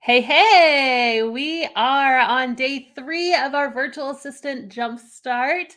Hey, we are on day 3 of our virtual assistant jumpstart.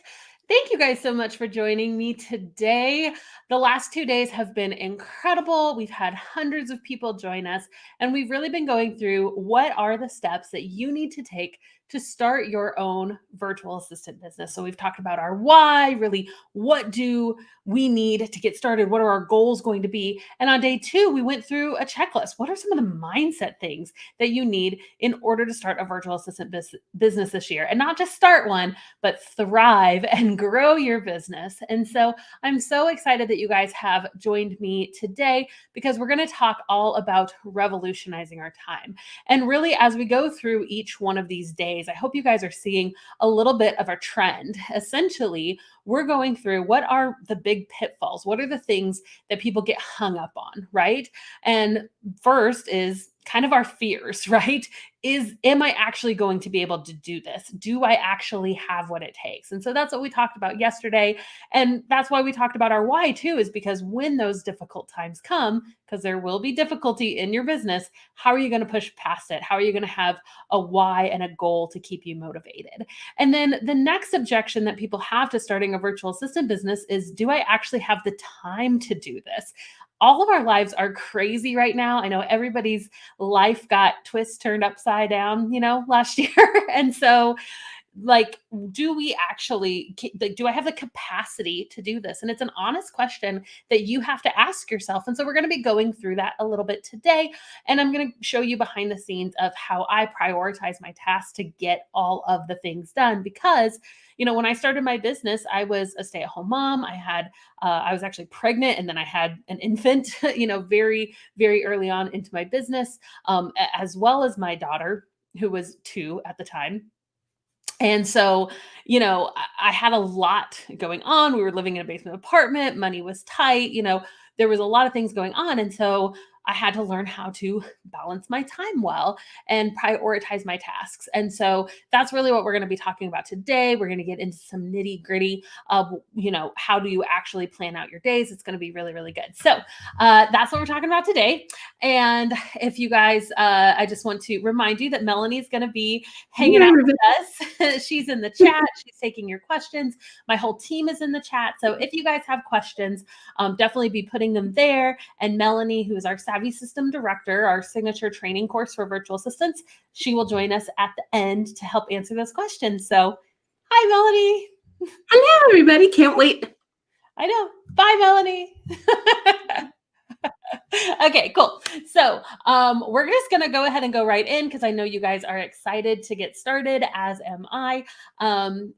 Thank you guys so much for joining me today. The last 2 days have been incredible. We've had hundreds of people join us, and we've really been going through what are the steps that you need to take to start your own virtual assistant business. So we've talked about our why, really, what do we need to get started? What are our goals going to be? And on day 2, we went through a checklist. What are some of the mindset things that you need in order to start a virtual assistant business this year? And not just start one, but thrive and grow your business. And so I'm so excited that you guys have joined me today because we're going to talk all about revolutionizing our time. And really, as we go through each one of these days, I hope you guys are seeing a little bit of a trend. Essentially, we're going through what are the big pitfalls? What are the things that people get hung up on, right? And first is kind of our fears, right? Am I actually going to be able to do this? Do I actually have what it takes? And so that's what we talked about yesterday. And that's why we talked about our why too, is because when those difficult times come, because there will be difficulty in your business, how are you going to push past it? How are you going to have a why and a goal to keep you motivated? And then the next objection that people have to starting a virtual assistant business is, do I actually have the time to do this? All of our lives are crazy right now. I know everybody's life got turned upside down, last year. And so like, do we actually do I have the capacity to do this? And it's an honest question that you have to ask yourself. And so we're going to be going through that a little bit today, and I'm going to show you behind the scenes of how I prioritize my tasks to get all of the things done. Because when I started my business, I was a stay-at-home mom. I was actually pregnant, and then I had an infant very very early on into my business, as well as my daughter, who was 2 at the time. And so, I had a lot going on. We were living in a basement apartment. Money was tight. There was a lot of things going on. And so I had to learn how to balance my time well and prioritize my tasks. And so that's really what we're going to be talking about today. We're going to get into some nitty gritty of, how do you actually plan out your days? It's going to be really, really good. So that's what we're talking about today. And if you guys, I just want to remind you that Melanie's going to be hanging out with us. She's in the chat. She's taking your questions. My whole team is in the chat. So if you guys have questions, definitely be putting them there. And Melanie, who is our SavvySystem director, our signature training course for virtual assistants, she will join us at the end to help answer those questions. So hi, Melanie. Hello, everybody. Can't wait. I know. Bye, Melanie. Okay, cool. So we're just going to go ahead and go right in because I know you guys are excited to get started, as am I.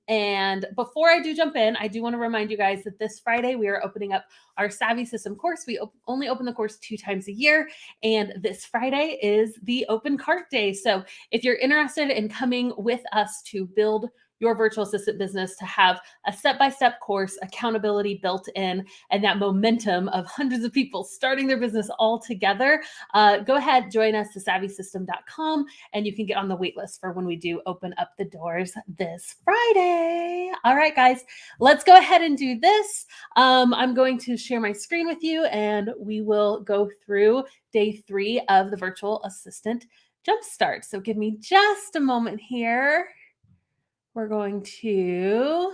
And before I do jump in, I do want to remind you guys that this Friday we are opening up our SavvySystem course. We only open the course 2 times a year, and this Friday is the open cart day. So if you're interested in coming with us to build your virtual assistant business, to have a step-by-step course, accountability built in, and that momentum of hundreds of people starting their business all together, go ahead, join us at SavvySystem.com, and you can get on the wait list for when we do open up the doors this Friday. All right, guys, let's go ahead and do this. I'm going to share my screen with you, and we will go through day 3 of the virtual assistant jumpstart. So give me just a moment here. We're going to,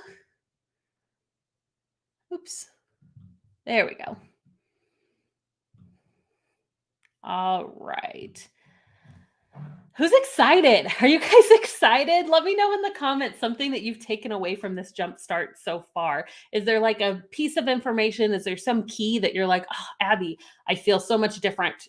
there we go. All right. Who's excited? Are you guys excited? Let me know in the comments something that you've taken away from this jumpstart so far. Is there like a piece of information? Is there some key that you're like, oh, Abby, I feel so much different,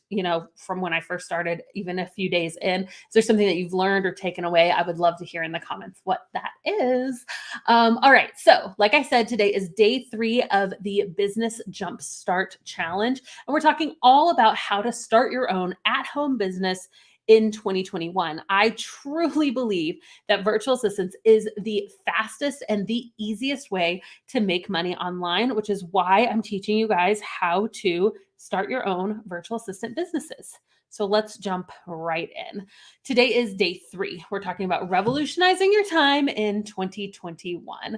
from when I first started, even a few days in? Is there something that you've learned or taken away? I would love to hear in the comments what that is. All right. So like I said, today is day 3 of the Business Jumpstart Challenge. And we're talking all about how to start your own at-home business in 2021. I truly believe that virtual assistants is the fastest and the easiest way to make money online, which is why I'm teaching you guys how to start your own virtual assistant businesses. So let's jump right in. Today is day 3. We're talking about revolutionizing your time in 2021.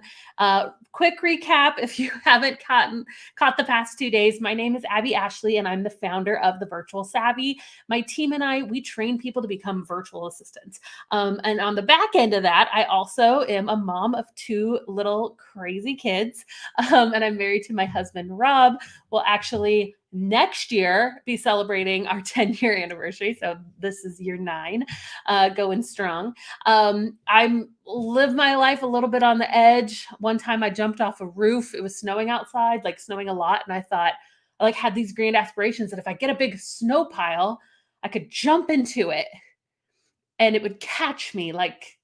Quick recap if you haven't caught the past 2 days. My name is Abby Ashley, and I'm the founder of the Virtual Savvy. My team and I, we train people to become virtual assistants. And on the back end of that, I also am a mom of 2 little crazy kids. And I'm married to my husband, Rob. We'll actually next year be celebrating our 10-year anniversary. So this is year 9, going strong. I'm live my life a little bit on the edge. One time I jumped off a roof. It was snowing outside, like snowing a lot. And I thought, I like had these grand aspirations that if I get a big snow pile, I could jump into it and it would catch me like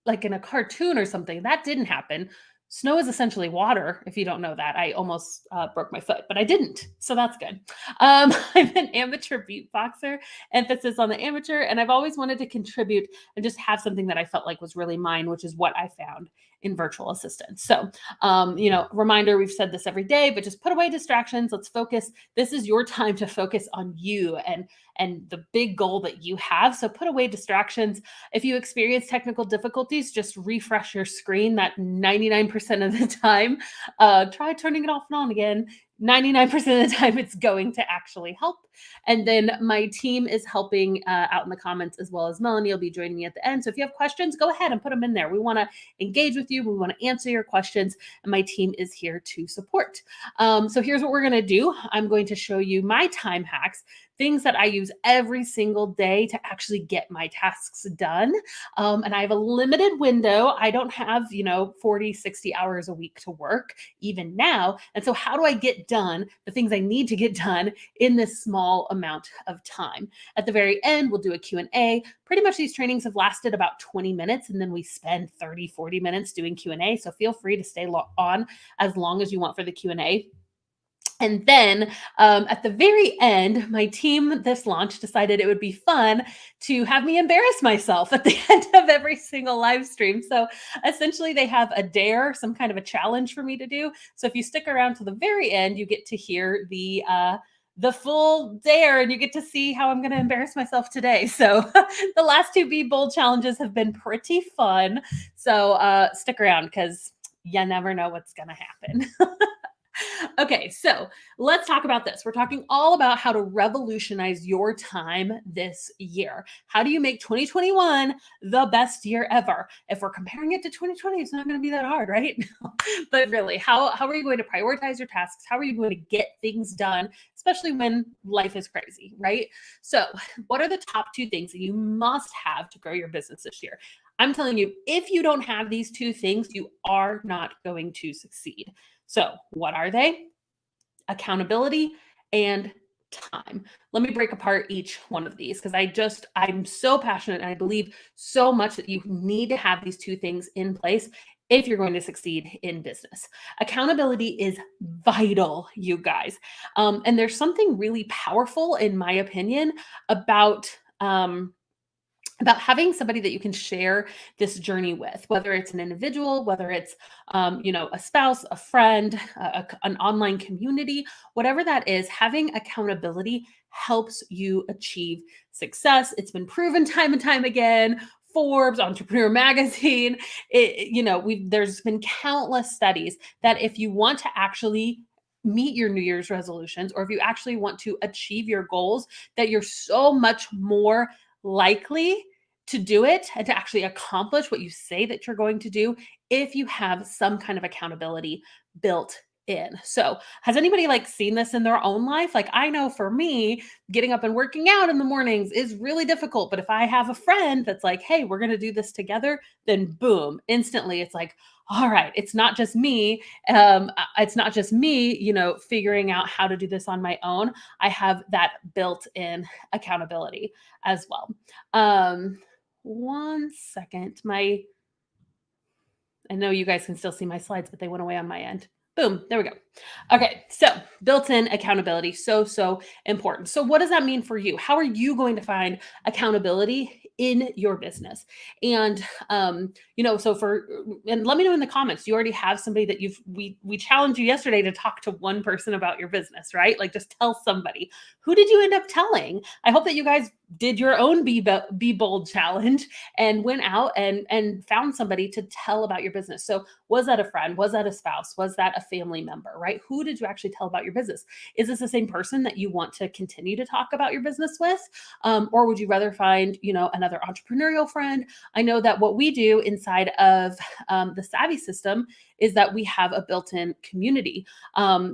in a cartoon or something. That didn't happen. Snow is essentially water. If you don't know that, I almost broke my foot, but I didn't. So that's good. I'm an amateur beatboxer, emphasis on the amateur. And I've always wanted to contribute and just have something that I felt like was really mine, which is what I found in virtual assistants. So, reminder, we've said this every day, but just put away distractions. Let's focus. This is your time to focus on you and the big goal that you have. So put away distractions. If you experience technical difficulties, just refresh your screen. That 99% of the time, try turning it off and on again. 99% of the time, it's going to actually help. And then my team is helping out in the comments, as well as Melanie will be joining me at the end. So if you have questions, go ahead and put them in there. We want to engage with you. We want to answer your questions. And my team is here to support. So here's what we're going to do. I'm going to show you my time hacks, things that I use every single day to actually get my tasks done. And I have a limited window. I don't have, 40, 60 hours a week to work even now. And so how do I get done the things I need to get done in this small amount of time? At the very end, we'll do a Q&A. Pretty much these trainings have lasted about 20 minutes, and then we spend 30, 40 minutes doing Q&A. So feel free to stay on as long as you want for the Q&A. And then at the very end, my team this launch decided it would be fun to have me embarrass myself at the end of every single live stream. So essentially they have a dare, some kind of a challenge for me to do. So if you stick around to the very end, you get to hear the full dare and you get to see how I'm going to embarrass myself today. So the last 2 Be Bold challenges have been pretty fun. So stick around because you never know what's going to happen. Okay, so let's talk about this. We're talking all about how to revolutionize your time this year. How do you make 2021 the best year ever? If we're comparing it to 2020, it's not going to be that hard, right? But really, how are you going to prioritize your tasks? How are you going to get things done, especially when life is crazy, right? So what are the top 2 things that you must have to grow your business this year? I'm telling you, if you don't have these 2 things, you are not going to succeed. So what are they? Accountability and time. Let me break apart each one of these because I'm so passionate and I believe so much that you need to have these 2 things in place if you're going to succeed in business. Accountability is vital, you guys. And there's something really powerful, in my opinion, about having somebody that you can share this journey with, whether it's an individual, whether it's, a spouse, a friend, an online community, whatever that is, having accountability helps you achieve success. It's been proven time and time again. Forbes, Entrepreneur Magazine, there's been countless studies that if you want to actually meet your New Year's resolutions, or if you actually want to achieve your goals, that you're so much more likely to do it and to actually accomplish what you say that you're going to do if you have some kind of accountability built in. So has anybody seen this in their own life? I know for me, getting up and working out in the mornings is really difficult. But if I have a friend that's like, hey, we're going to do this together, then boom, instantly it's like, all right, it's not just me. Figuring out how to do this on my own. I have that built in accountability as well. One second. I know you guys can still see my slides, but they went away on my end. Boom, there we go. Okay, so built-in accountability, so important. So what does that mean for you? How are you going to find accountability in your business? And so and let me know in the comments. You already have somebody that we challenged you yesterday to talk to one person about your business, right? Like just tell somebody. Who did you end up telling? I hope that you guys did your own be bold challenge and went out and found somebody to tell about your business. So was that a friend? Was that a spouse? Was that a family member, right? Who did you actually tell about your business? Is this the same person that you want to continue to talk about your business with? Or would you rather find, another entrepreneurial friend? I know that what we do inside of the Savvy system is that we have a built-in community.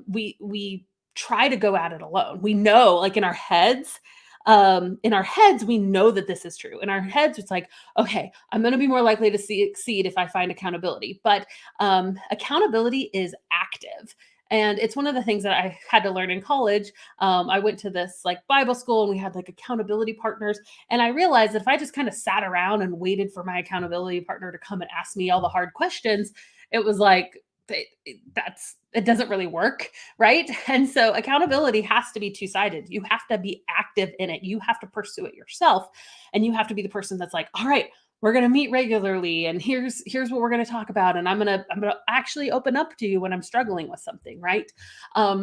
We try to go at it alone. We know, like in our heads, we know that this is true. In our heads, it's like, okay, I'm going to be more likely to succeed if I find accountability. But accountability is active. And it's one of the things that I had to learn in college. I went to this like Bible school and we had like accountability partners. And I realized that if I just kind of sat around and waited for my accountability partner to come and ask me all the hard questions, it was like, it doesn't really work, right? And so accountability has to be two-sided. You have to be active in it. You have to pursue it yourself, and you have to be the person that's like, all right, we're going to meet regularly, and here's what we're going to talk about, and I'm going to actually open up to you when I'm struggling with something, right?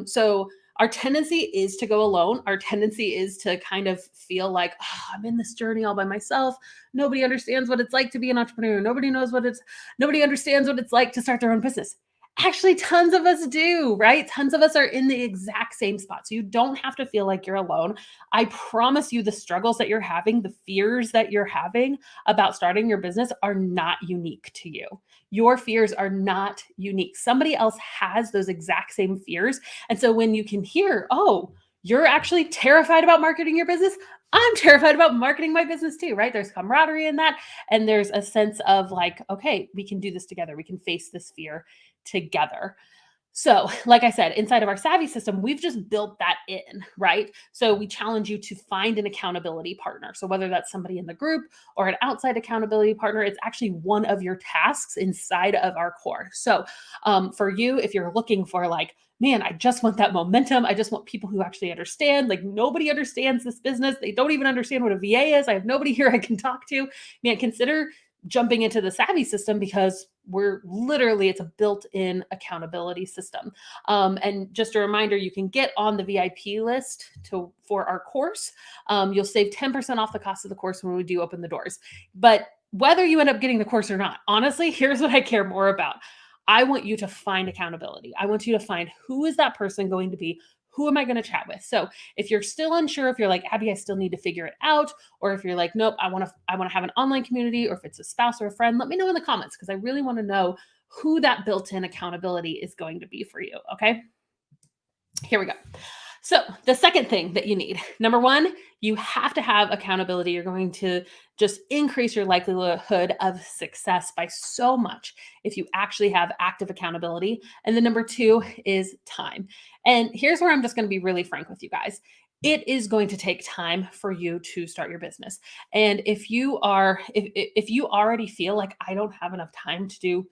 So our tendency is to go alone. Our tendency is to kind of feel like, oh, I'm in this journey all by myself. Nobody understands what it's like to be an entrepreneur. Nobody understands what it's like to start their own business. Actually, tons of us do, right? Tons of us are in the exact same spot. So you don't have to feel like you're alone. I promise you, the struggles that you're having, the fears that you're having about starting your business are not unique to you. Your fears are not unique. Somebody else has those exact same fears. And so when you can hear, oh, you're actually terrified about marketing your business, I'm terrified about marketing my business too, right? There's camaraderie in that. And there's a sense of like, okay, we can do this together. We can face this fear together. So, like I said, inside of our Savvy system, we've just built that in, right? So we challenge you to find an accountability partner. So whether that's somebody in the group or an outside accountability partner, it's actually one of your tasks inside of our core. So for you, if you're looking for like, man, I just want that momentum. I just want people who actually understand. Like nobody understands this business. They don't even understand what a VA is. I have nobody here I can talk to. Man, consider jumping into the Savvy system because it's a built-in accountability system. And just a reminder, you can get on the VIP list for our course. You'll save 10% off the cost of the course when we do open the doors. But whether you end up getting the course or not, honestly, here's what I care more about. I want you to find accountability. I want you to find who is that person going to be? Who am I going to chat with? So if you're still unsure, if you're like, Abby, I still need to figure it out, or if you're like, nope, I want to have an online community, or if it's a spouse or a friend, let me know in the comments because I really want to know who that built-in accountability is going to be for you. Okay. Here we go. So the second thing that you need, number one, you have to have accountability. You're going to just increase your likelihood of success by so much if you actually have active accountability. And then number two is time. And here's where I'm just going to be really frank with you guys. It is going to take time for you to start your business. And if you already feel like I don't have enough time to do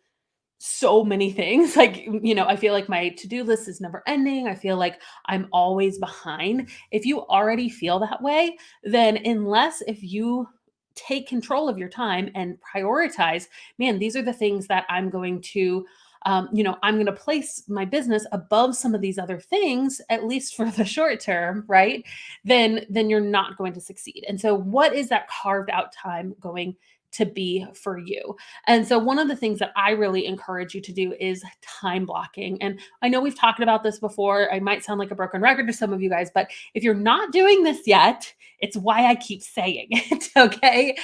so many things. Like, I feel like my to-do list is never ending. I feel like I'm always behind. If you already feel that way, then if you take control of your time and prioritize, man, these are the things that I'm going to I'm going to place my business above some of these other things, at least for the short term, right? Then you're not going to succeed. And so what is that carved out time going to be for you? And so one of the things that I really encourage you to do is time blocking. And I know we've talked about this before. I might sound like a broken record to some of you guys, but if you're not doing this yet, it's why I keep saying it, okay?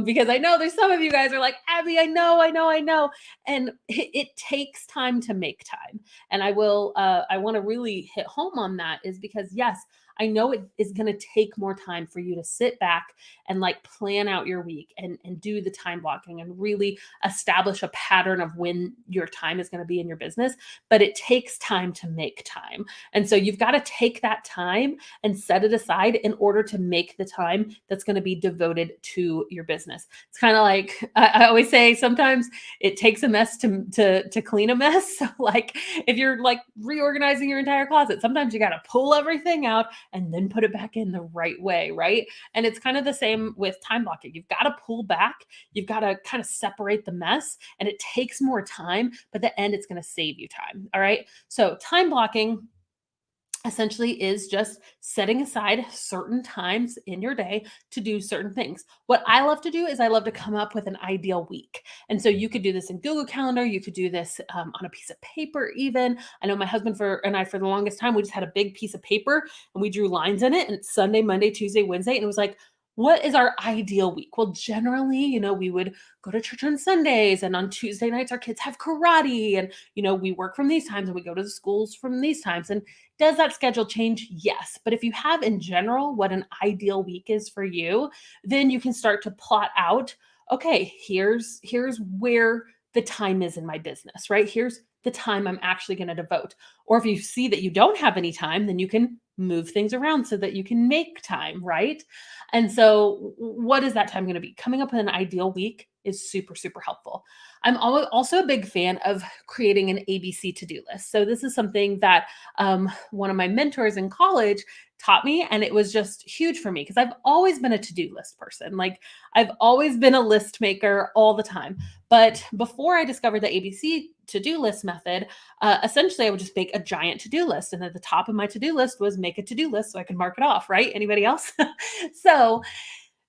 Because I know there's some of you guys are like, Abby, I know. And it takes time to make time. And I want to really hit home on that is because yes, I know it is going to take more time for you to sit back and like plan out your week and do the time blocking and really establish a pattern of when your time is going to be in your business. But it takes time to make time. And so you've got to take that time and set it aside in order to make the time that's going to be devoted to your business. It's kind of like I always say, sometimes it takes a mess to clean a mess. So like if you're like reorganizing your entire closet, sometimes you got to pull everything out and then put it back in the right way, right? And it's kind of the same with time blocking. You've got to pull back, you've got to kind of separate the mess, and it takes more time, but at the end it's going to save you time. All right? So time blocking essentially is just setting aside certain times in your day to do certain things. What I love to do is I love to come up with an ideal week. And so you could do this in Google Calendar, you could do this on a piece of paper even. I know my husband and I for the longest time we just had a big piece of paper and we drew lines in it, and it's Sunday, Monday, Tuesday, Wednesday, and it was like, what is our ideal week? Well, generally, we would go to church on Sundays, and on Tuesday nights our kids have karate, and we work from these times and we go to the schools from these times. And does that schedule change? Yes. But if you have in general what an ideal week is for you, then you can start to plot out, okay, here's where the time is in my business, right? Here's the time I'm actually going to devote. Or if you see that you don't have any time, then you can move things around so that you can make time, right? And so what is that time going to be? Coming up with an ideal week is super, super helpful. I'm also a big fan of creating an ABC to-do list. So this is something that one of my mentors in college taught me, and it was just huge for me because I've always been a to-do list person. Like I've always been a list maker all the time. But before I discovered the ABC to-do list method, essentially I would just make a giant to-do list. And at the top of my to-do list was make a to-do list so I could mark it off, right? Anybody else? So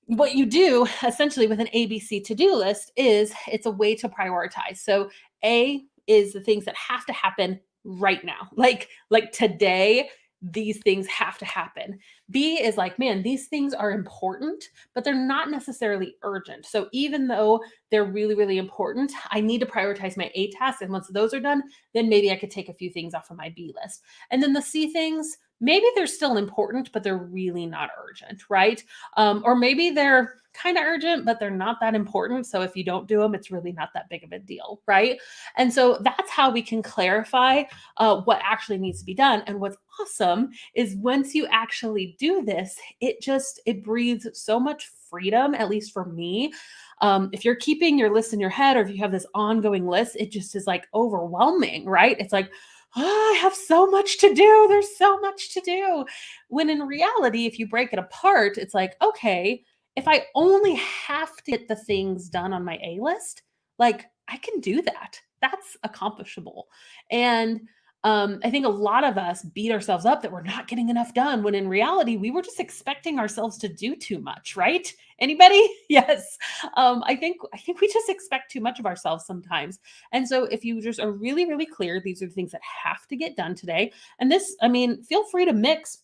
what you do essentially with an ABC to-do list is it's a way to prioritize. So A is the things that have to happen right now. Like today, these things have to happen. B is like, man, these things are important, but they're not necessarily urgent. So even though they're really, really important, I need to prioritize my A tasks. And once those are done, then maybe I could take a few things off of my B list. And then the C things, maybe they're still important, but they're really not urgent, right? Or maybe they're kind of urgent, but they're not that important. So if you don't do them, it's really not that big of a deal, right? And so that's how we can clarify what actually needs to be done. And what's awesome is once you actually do this, it breathes so much freedom, at least for me. If you're keeping your list in your head, or if you have this ongoing list, it just is like overwhelming, right? It's like, oh, I have so much to do. There's so much to do. When in reality, if you break it apart, it's like, okay, if I only have to get the things done on my A list, like I can do that. That's accomplishable. And I think a lot of us beat ourselves up that we're not getting enough done when in reality, we were just expecting ourselves to do too much, right? Anybody? Yes. I think we just expect too much of ourselves sometimes. And so if you just are really, really clear, these are the things that have to get done today. And this, I mean, feel free to mix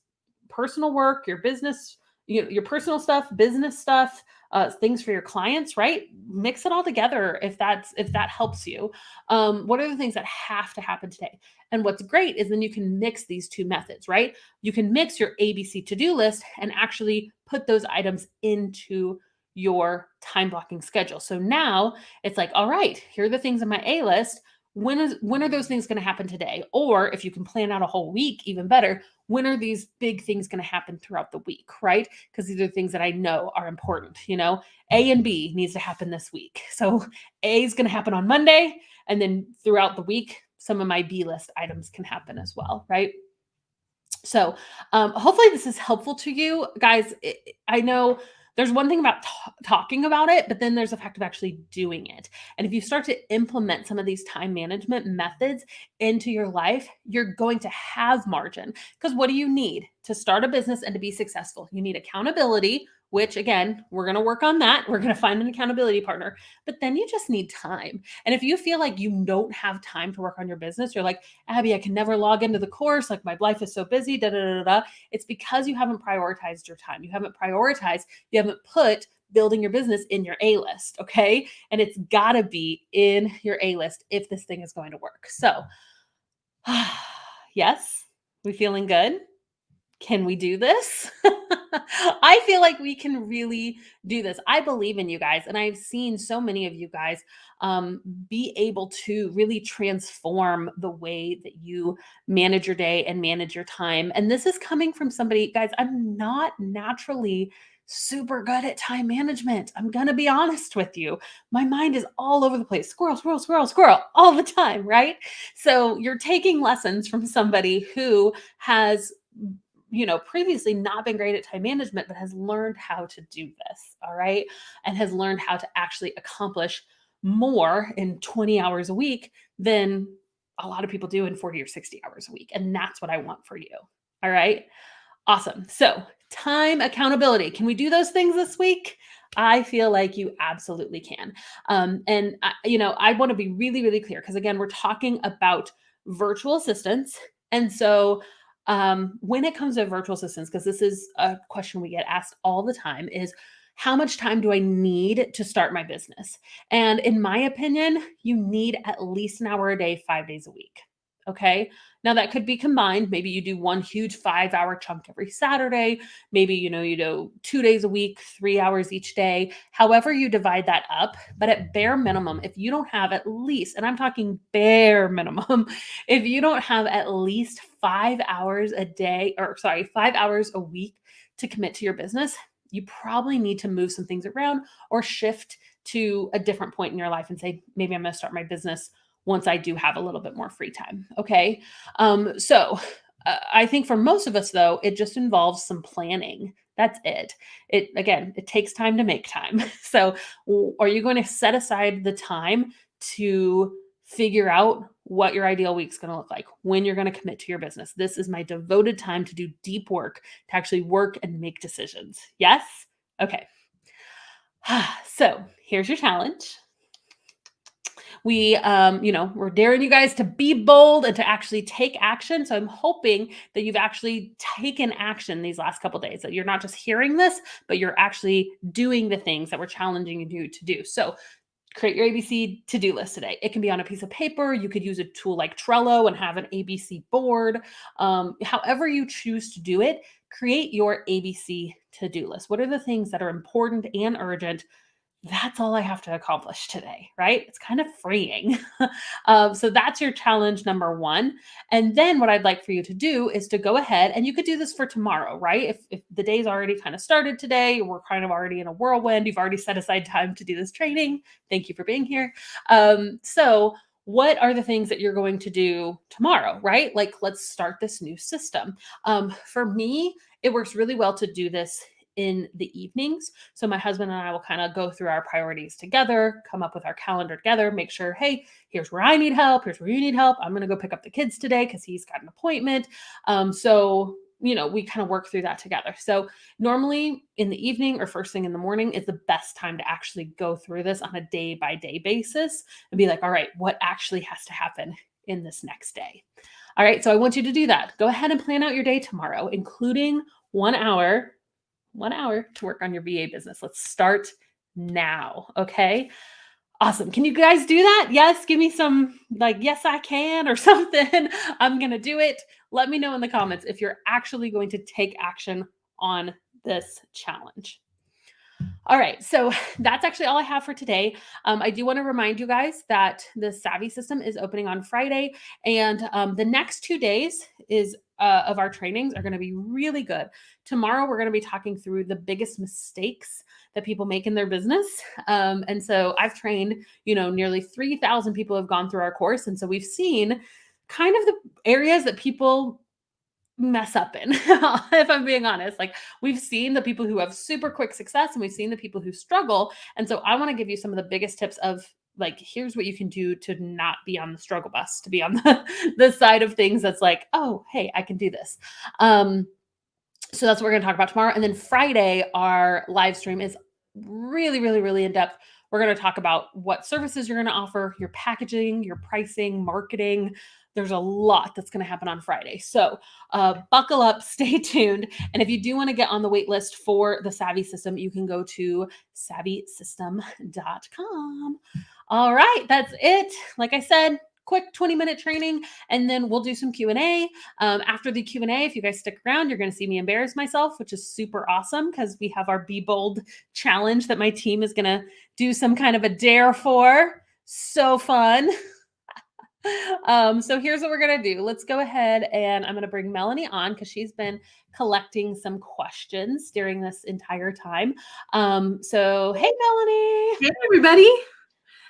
personal work, your business, your personal stuff, business stuff, things for your clients, right? Mix it all together if that helps you. What are the things that have to happen today? And what's great is then you can mix these two methods, right? You can mix your ABC to-do list and actually put those items into your time blocking schedule. So now it's like, all right, here are the things on my A list. When are those things going to happen today? Or if you can plan out a whole week, even better, when are these big things going to happen throughout the week, right? Because these are things that I know are important. A and B needs to happen this week. So A is going to happen on Monday, and then throughout the week, some of my B list items can happen as well, right? So hopefully this is helpful to you guys. I know there's one thing about talking about it, but then there's the fact of actually doing it. And if you start to implement some of these time management methods into your life, you're going to have margin. Because what do you need to start a business and to be successful? You need accountability, which again, we're going to work on that. We're going to find an accountability partner, but then you just need time. And if you feel like you don't have time to work on your business, you're like, Abby, I can never log into the course. Like my life is so busy, da, da, da, da. It's because you haven't prioritized your time. You haven't put building your business in your A list. Okay. And it's gotta be in your A list if this thing is going to work. So yes, we feeling good? Can we do this? I feel like we can really do this. I believe in you guys, and I've seen so many of you guys be able to really transform the way that you manage your day and manage your time. And this is coming from somebody, guys, I'm not naturally super good at time management. I'm going to be honest with you. My mind is all over the place. Squirrel, squirrel, squirrel, squirrel all the time, right? So you're taking lessons from somebody who has previously not been great at time management, but has learned how to do this. All right. And has learned how to actually accomplish more in 20 hours a week than a lot of people do in 40 or 60 hours a week. And that's what I want for you. All right. Awesome. So, time accountability. Can we do those things this week? I feel like you absolutely can. I want to be really, really clear because, again, we're talking about virtual assistants. And so, when it comes to virtual assistants, because this is a question we get asked all the time, is how much time do I need to start my business? And in my opinion, you need at least an hour a day, 5 days a week. Okay. Now that could be combined. Maybe you do one huge 5 hour chunk every Saturday. Maybe, you do 2 days a week, 3 hours each day, however you divide that up. But at bare minimum, if you don't have at least, and I'm talking bare minimum, if you don't have at least 5 hours a day, or sorry, 5 hours a week to commit to your business, you probably need to move some things around or shift to a different point in your life and say, maybe I'm going to start my business once I do have a little bit more free time. Okay. I think for most of us, though, it just involves some planning. That's it. It takes time to make time. So, are you going to set aside the time to figure out what your ideal week's going to look like, when you're going to commit to your business? This is my devoted time to do deep work, to actually work and make decisions. Yes? Okay. So, here's your challenge. We're daring you guys to be bold and to actually take action. So I'm hoping that you've actually taken action these last couple days, that you're not just hearing this, but you're actually doing the things that we're challenging you to do. So create your ABC to-do list today. It can be on a piece of paper. You could use a tool like Trello and have an ABC board. However you choose to do it, create your ABC to-do list. What are the things that are important and urgent? That's all I have to accomplish today, right? It's kind of freeing. So that's your challenge number one. And then what I'd like for you to do is to go ahead, and you could do this for tomorrow, right? If the day's already kind of started today, we're kind of already in a whirlwind, you've already set aside time to do this training. Thank you for being here. So what are the things that you're going to do tomorrow, right? Like, let's start this new system. For me, it works really well to do this in the evenings. So my husband and I will kind of go through our priorities together, come up with our calendar together, make sure, hey, here's where I need help. Here's where you need help. I'm going to go pick up the kids today because he's got an appointment. We kind of work through that together. So normally in the evening or first thing in the morning is the best time to actually go through this on a day by day basis and be like, all right, what actually has to happen in this next day? All right. So I want you to do that. Go ahead and plan out your day tomorrow, including 1 hour to work on your VA business. Let's start now. Okay. Awesome. Can you guys do that? Yes. Give me some yes, I can or something. I'm going to do it. Let me know in the comments if you're actually going to take action on this challenge. All right, so that's actually all I have for today. I do want to remind you guys that the SavvySystem is opening on Friday, and the next 2 days of our trainings are going to be really good. Tomorrow, we're going to be talking through the biggest mistakes that people make in their business. And so I've trained, nearly 3,000 people have gone through our course. And so we've seen kind of the areas that people mess up in, if I'm being honest. Like, we've seen the people who have super quick success and we've seen the people who struggle. And so I want to give you some of the biggest tips of here's what you can do to not be on the struggle bus, to be on the side of things that's like, oh, hey, I can do this. So that's what we're going to talk about tomorrow. And then Friday, our live stream is really, really, really in depth. We're going to talk about what services you're going to offer, your packaging, your pricing, marketing. There's a lot that's going to happen on Friday. So buckle up, stay tuned. And if you do want to get on the wait list for the SavvySystem, you can go to SavvySystem.com. All right, that's it. Like I said, quick 20-minute training, and then we'll do some Q&A. After the Q&A, if you guys stick around, you're going to see me embarrass myself, which is super awesome because we have our Be Bold challenge that my team is going to do some kind of a dare for. So fun. So here's what we're going to do. Let's go ahead and I'm going to bring Melanie on because she's been collecting some questions during this entire time. So hey, Melanie. Hey, everybody.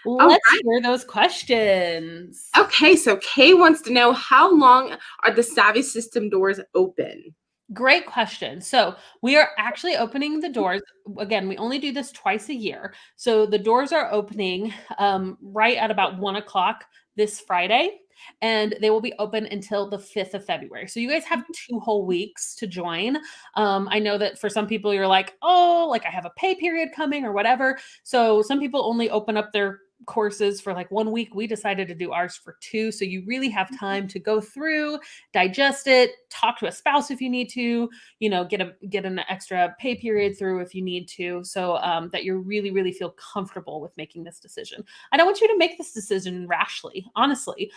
Let's hear those questions. Okay, so Kay wants to know, how long are the SavvySystem doors open? Great question. So we are actually opening the doors. Again, we only do this twice a year. So the doors are opening right at about 1 o'clock this Friday, and they will be open until the 5th of February. So you guys have 2 whole weeks to join. I know that for some people, you're like, oh, like I have a pay period coming or whatever. So some people only open up their courses for like 1 week. We decided to do ours for 2. So you really have time to go through, digest it, talk to a spouse if you need to, get an extra pay period through if you need to, so that you really, really feel comfortable with making this decision. I don't want you to make this decision rashly, honestly.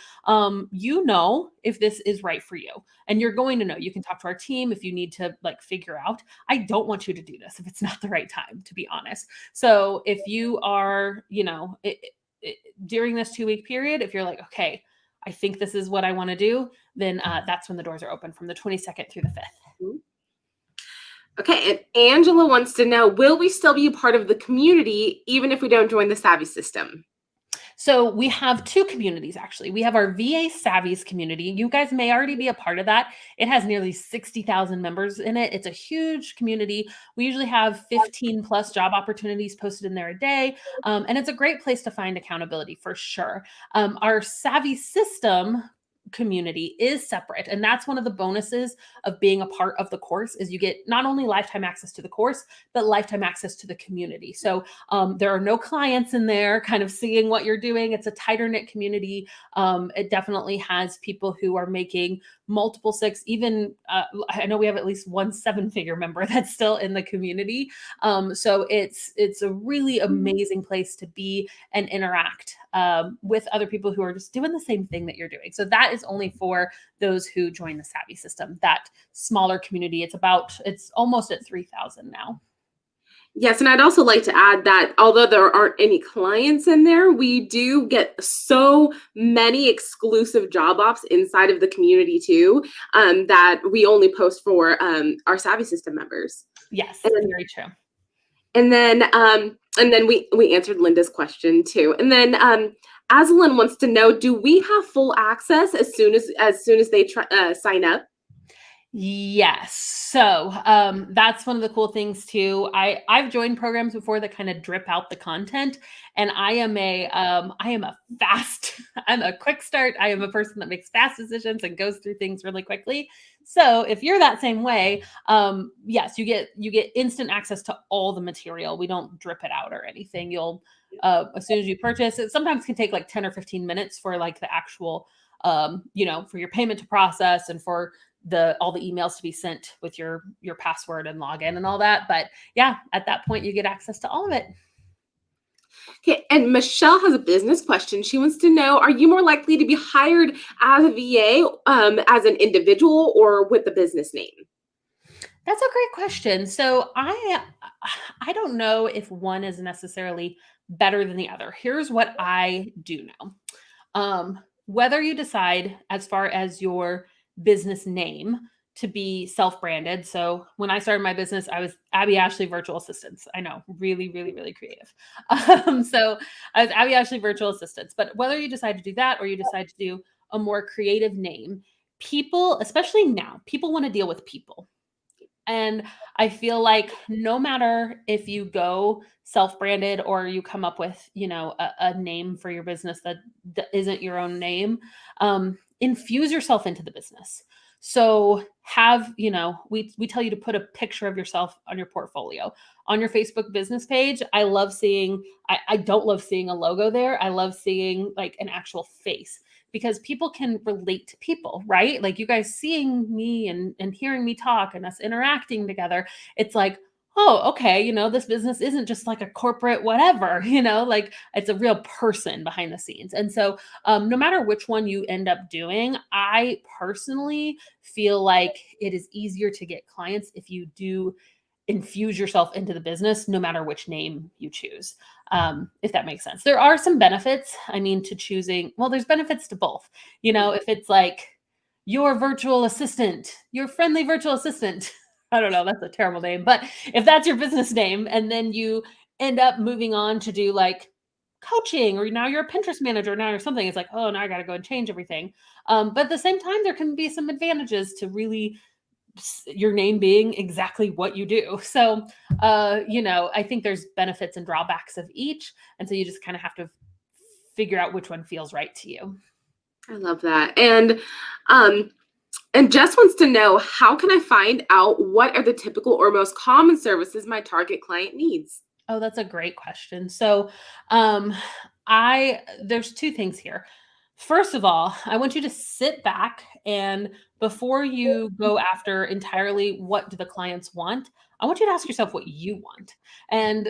If this is right for you, and you're going to know. You can talk to our team if you need to figure out. I don't want you to do this if it's not the right time, to be honest. So if you are, during this 2-week period, if you're like, okay, I think this is what I want to do, then that's when the doors are open, from the 22nd through the 5th. Okay, and Angela wants to know, will we still be a part of the community even if we don't join the SavvySystem? So we have 2 communities, actually. We have our VA Savvies community. You guys may already be a part of that. It has nearly 60,000 members in it. It's a huge community. We usually have 15 plus job opportunities posted in there a day. And it's a great place to find accountability for sure. Our SavvySystem community is separate, and that's one of the bonuses of being a part of the course, is you get not only lifetime access to the course, but lifetime access to the community. So there are no clients in there kind of seeing what you're doing. It's a tighter knit community. It definitely has people who are making multiple 6, even I know we have at least one 7-figure member that's still in the community. So it's a really amazing place to be and interact with other people who are just doing the same thing that you're doing. So that is only for those who join the SavvySystem, that smaller community. It's almost at 3,000 now. Yes, and I'd also like to add that although there aren't any clients in there, we do get so many exclusive job ops inside of the community too, that we only post for our SavvySystem members. Yes, very true. And then we answered Linda's question too. And then Aslan wants to know, do we have full access as soon as they sign up? Yes. So that's one of the cool things too. I've joined programs before that kind of drip out the content, and I'm a quick start. I am a person that makes fast decisions and goes through things really quickly. So if you're that same way, yes, you get instant access to all the material. We don't drip it out or anything. You'll as soon as you purchase, it sometimes can take like 10 or 15 minutes for like the actual for your payment to process and for all the emails to be sent with your password and login and all that. But yeah, at that point you get access to all of it. Okay, and Michelle has a business question. She wants to know, are you more likely to be hired as a VA as an individual or with the business name? That's a great question. So I don't know if one is necessarily better than the other. Here's what I do know. Whether you decide, as far as your business name, to be self-branded. So when I started my business, I was Abby Ashley Virtual Assistants. I know, really, really, really creative. So I was Abby Ashley Virtual Assistants. But whether you decide to do that or you decide to do a more creative name, people, especially now, people want to deal with people. And I feel like no matter if you go self-branded or you come up with, a name for your business that isn't your own name, infuse yourself into the business. So we tell you to put a picture of yourself on your portfolio. On your Facebook business page, I don't love seeing a logo there. I love seeing like an actual face, because people can relate to people, right? Like you guys seeing me and hearing me talk and us interacting together. It's like, oh, okay, this business isn't just like a corporate whatever, like it's a real person behind the scenes. And so, no matter which one you end up doing, I personally feel like it is easier to get clients if you do infuse yourself into the business, no matter which name you choose, if that makes sense. There are some benefits, I mean, to choosing, well, there's benefits to both. If it's like your virtual assistant, your friendly virtual assistant, I don't know, that's a terrible name, but if that's your business name, and then you end up moving on to do like coaching, or now you're a Pinterest manager now or something, it's like, oh, now I got to go and change everything. But at the same time, there can be some advantages to really your name being exactly what you do. So, I think there's benefits and drawbacks of each. And so you just kind of have to figure out which one feels right to you. I love that. And Jess wants to know, how can I find out what are the typical or most common services my target client needs? Oh, that's a great question. So, um, there's two things here. First of all, I want you to sit back, and before you go after entirely what do the clients want, I want you to ask yourself what you want. And,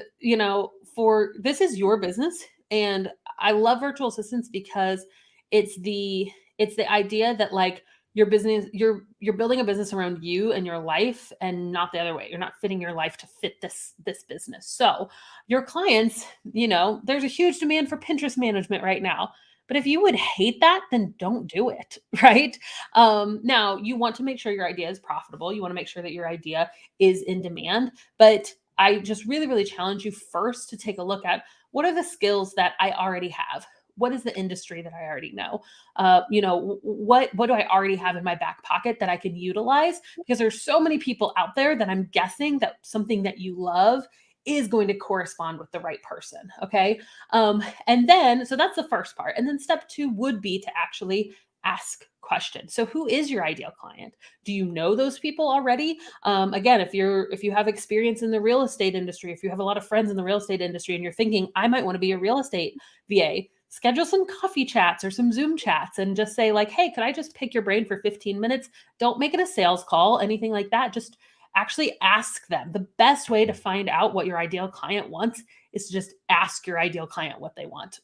for this is your business, and I love virtual assistants because it's the idea that like your business you're building a business around you and your life, and not the other way. You're not fitting your life to fit this business. So your clients, there's a huge demand for Pinterest management right now, but if you would hate that, then don't do it. Right. Now you want to make sure your idea is profitable, you want to make sure that your idea is in demand, but I just really, really challenge you first to take a look at what are the skills that I already have. What is the industry that I already know? What do I already have in my back pocket that I can utilize? Because there's so many people out there that I'm guessing that something that you love is going to correspond with the right person. Okay. And then, so that's the first part. And then step two would be to actually ask questions. So who is your ideal client? Do you know those people already? Again, if you have experience in the real estate industry, if you have a lot of friends in the real estate industry and you're thinking, I might want to be a real estate VA, schedule some coffee chats or some Zoom chats and just say like, hey, could I just pick your brain for 15 minutes? Don't make it a sales call, anything like that. Just actually ask them. The best way to find out what your ideal client wants is to just ask your ideal client what they want.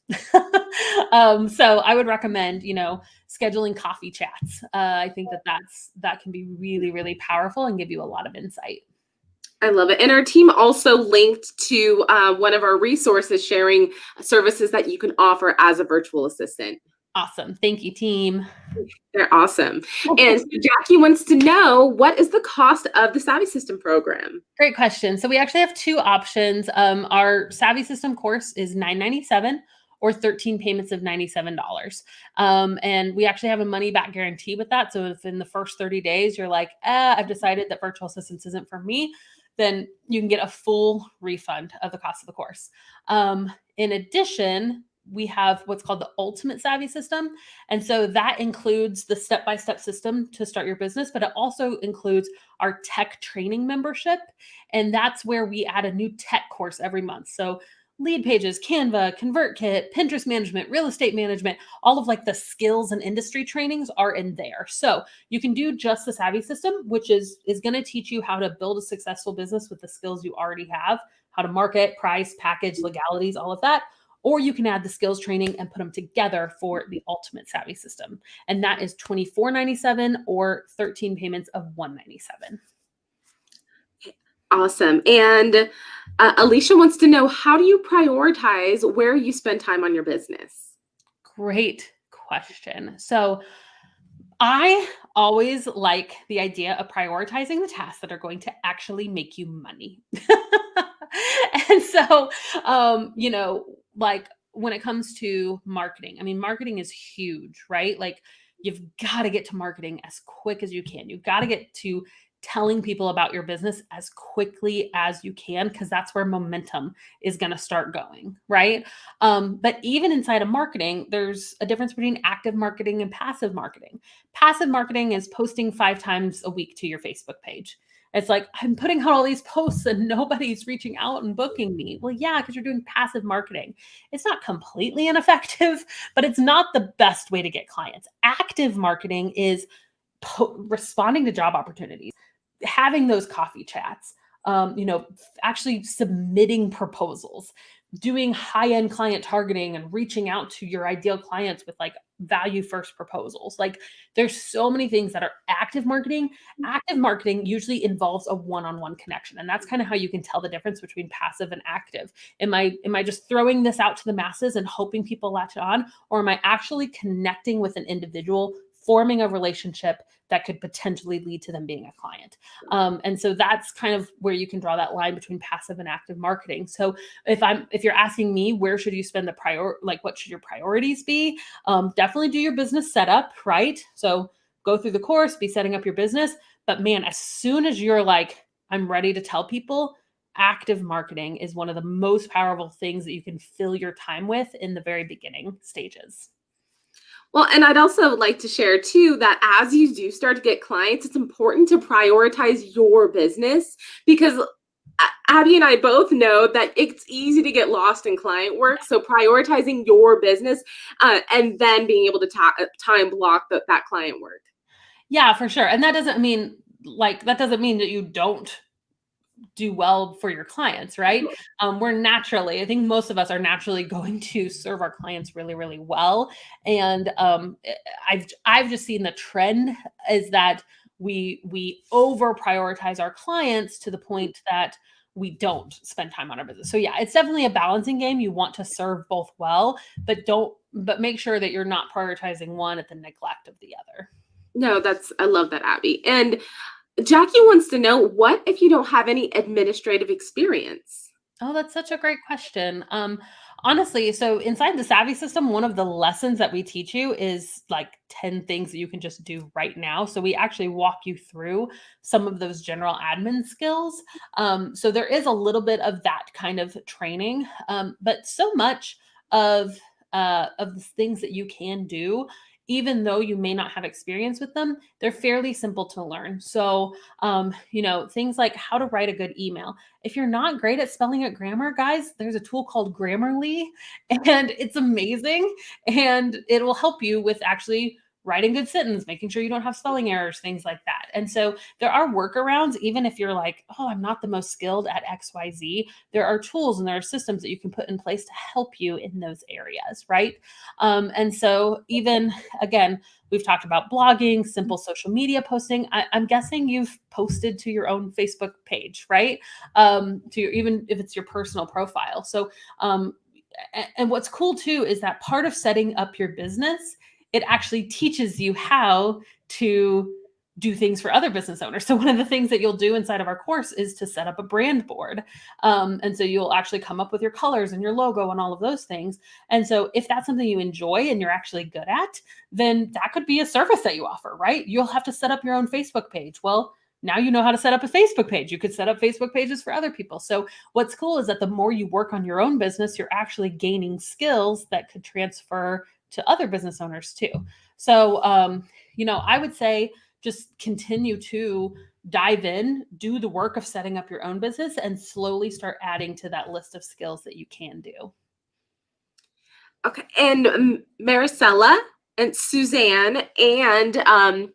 So I would recommend, scheduling coffee chats. I think that can be really, really powerful and give you a lot of insight. I love it. And our team also linked to one of our resources sharing services that you can offer as a virtual assistant. Awesome. Thank you, team. They're awesome. And so Jackie wants to know, what is the cost of the SavvySystem program? Great question. So we actually have two options. Our SavvySystem course is $997 or 13 payments of $97. And we actually have a money back guarantee with that. So if in the first 30 days you're like, I've decided that virtual assistance isn't for me, then you can get a full refund of the cost of the course. In addition, we have what's called the Ultimate SavvySystem. And so that includes the step-by-step system to start your business, but it also includes our tech training membership. And that's where we add a new tech course every month. So lead pages, Canva, ConvertKit, Pinterest management, real estate management, all of like the skills and industry trainings are in there. So you can do just the SavvySystem, which is going to teach you how to build a successful business with the skills you already have, how to market, price, package, legalities, all of that. Or you can add the skills training and put them together for the Ultimate SavvySystem. And that is $24.97 or 13 payments of $197. Awesome. And Alicia wants to know, how do you prioritize where you spend time on your business? Great question. So I always like the idea of prioritizing the tasks that are going to actually make you money. And so, like when it comes to marketing, I mean, marketing is huge, right? Like you've got to get to marketing as quick as you can. You've got to get to telling people about your business as quickly as you can, because that's where momentum is going to start going, right? But even inside of marketing, there's a difference between active marketing and passive marketing. Passive marketing is posting 5 times a week to your Facebook page. It's like, I'm putting out all these posts and nobody's reaching out and booking me. Well, yeah, because you're doing passive marketing. It's not completely ineffective, but it's not the best way to get clients. Active marketing is responding to job opportunities, having those coffee chats, actually submitting proposals, doing high-end client targeting and reaching out to your ideal clients with like value first proposals. Like there's so many things that are active marketing. Active marketing usually involves a one-on-one connection. And that's kind of how you can tell the difference between passive and active. Am I just throwing this out to the masses and hoping people latch on? Or am I actually connecting with an individual, forming a relationship that could potentially lead to them being a client? And so that's kind of where you can draw that line between passive and active marketing. So if you're asking me, where should you spend what should your priorities be? Definitely do your business setup, right? So go through the course, be setting up your business. But man, as soon as you're like, I'm ready to tell people, active marketing is one of the most powerful things that you can fill your time with in the very beginning stages. Well, and I'd also like to share too that as you do start to get clients, it's important to prioritize your business because Abby and I both know that it's easy to get lost in client work. So prioritizing your business and then being able to time block that client work. Yeah, for sure. And that doesn't mean that you don't do well for your clients, right? I think most of us are naturally going to serve our clients really, really well. And I've just seen the trend is that we over prioritize our clients to the point that we don't spend time on our business. So yeah, it's definitely a balancing game. You want to serve both well, but make sure that you're not prioritizing one at the neglect of the other. No, I love that, Abby. And Jackie wants to know, what if you don't have any administrative experience? Oh, that's such a great question. Honestly, so inside the Savvy system, one of the lessons that we teach you is like 10 things that you can just do right now. So we actually walk you through some of those general admin skills. So there is a little bit of that kind of training, but so much of the things that you can do, even though you may not have experience with them, they're fairly simple to learn. So, things like how to write a good email. If you're not great at spelling out grammar, guys, there's a tool called Grammarly, and it's amazing. And it will help you with actually writing good sentence, making sure you don't have spelling errors, things like that. And so there are workarounds, even if you're like, oh, I'm not the most skilled at XYZ, there are tools and there are systems that you can put in place to help you in those areas, right? And so even again, we've talked about blogging, simple social media posting. I'm guessing you've posted to your own Facebook page, right? Even if it's your personal profile. So, and what's cool too is that part of setting up your business, it actually teaches you how to do things for other business owners. So one of the things that you'll do inside of our course is to set up a brand board. And so you'll actually come up with your colors and your logo and all of those things. And so if that's something you enjoy and you're actually good at, then that could be a service that you offer, right? You'll have to set up your own Facebook page. Well, now you know how to set up a Facebook page. You could set up Facebook pages for other people. So what's cool is that the more you work on your own business, you're actually gaining skills that could transfer to other business owners too. So, I would say just continue to dive in, do the work of setting up your own business, and slowly start adding to that list of skills that you can do. Okay. And Maricela and Suzanne and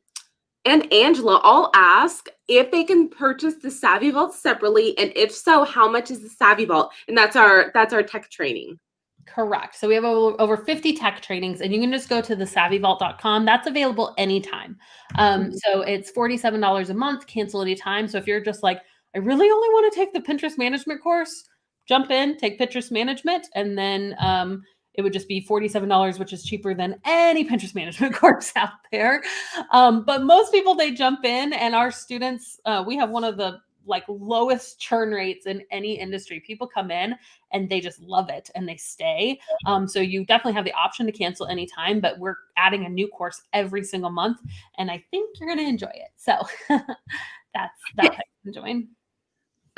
Angela all ask if they can purchase the Savvy Vault separately, and if so, how much is the Savvy Vault? And that's our tech training. Correct. So we have over 50 tech trainings, and you can just go to the savvyvault.com. That's available anytime. So it's $47 a month, cancel anytime. So if you're just like, I really only want to take the Pinterest management course, jump in, take Pinterest management, and then it would just be $47, which is cheaper than any Pinterest management course out there. But most people, they jump in, and our students, we have one of the lowest churn rates in any industry. People come in and they just love it and they stay. So you definitely have the option to cancel anytime, but we're adding a new course every single month, and I think you're going to enjoy it. So that's how you can join.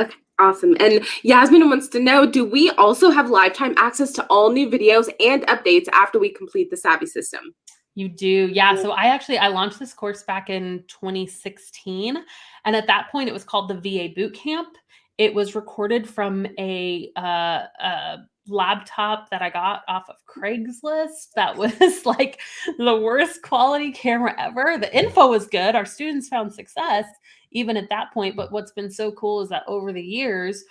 Okay, awesome. And Yasmin wants to know, do we also have lifetime access to all new videos and updates after we complete the Savvy system? You do. Yeah. So I launched this course back in 2016. And at that point, it was called the VA Bootcamp. It was recorded from a laptop that I got off of Craigslist. That was like the worst quality camera ever. The info was good. Our students found success. even at that point. But what's been so cool is that over the years,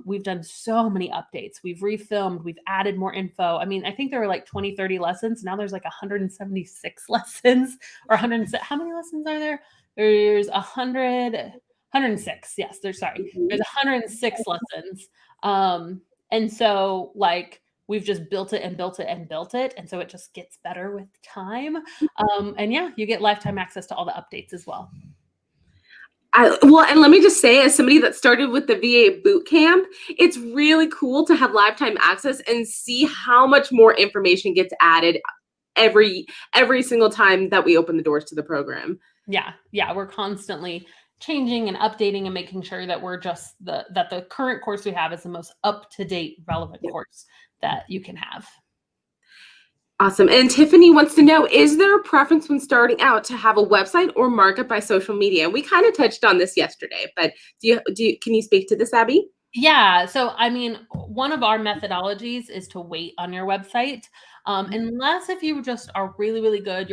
we've done so many updates. We've refilmed, we've added more info. I mean, I think there were like 20, 30 lessons. Now there's like 176 lessons or 100. How many lessons are there? There's 106. Yes, there's 106 lessons. And so like we've just built it and built it and built it. And so it just gets better with time. And yeah, you get lifetime access to all the updates as well. Well, and let me just say, as somebody that started with the VA boot camp, it's really cool to have lifetime access and see how much more information gets added every single time that we open the doors to the program. Yeah, we're constantly changing and updating and making sure that we're just that the current course we have is the most up-to-date, relevant course that you can have. Awesome. And Tiffany wants to know, is there a preference when starting out to have a website or market by social media? And we kind of touched on this yesterday, but can you speak to this, Abby? Yeah. So, I mean, one of our methodologies is to wait on your website. Unless if you just are really, really good,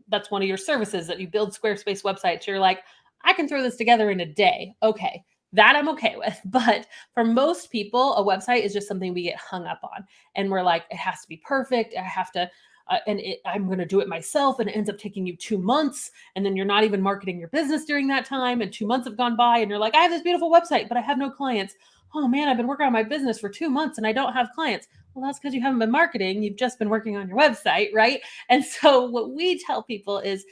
that's one of your services that you build Squarespace websites. You're like, I can throw this together in a day. Okay. That I'm okay with. But for most people, a website is just something we get hung up on. And we're like, it has to be perfect. I have to, I'm going to do it myself. And it ends up taking you 2 months. And then you're not even marketing your business during that time. And 2 months have gone by and you're like, I have this beautiful website, but I have no clients. Oh man, I've been working on my business for 2 months and I don't have clients. Well, that's because you haven't been marketing. You've just been working on your website, right? And so what we tell people is,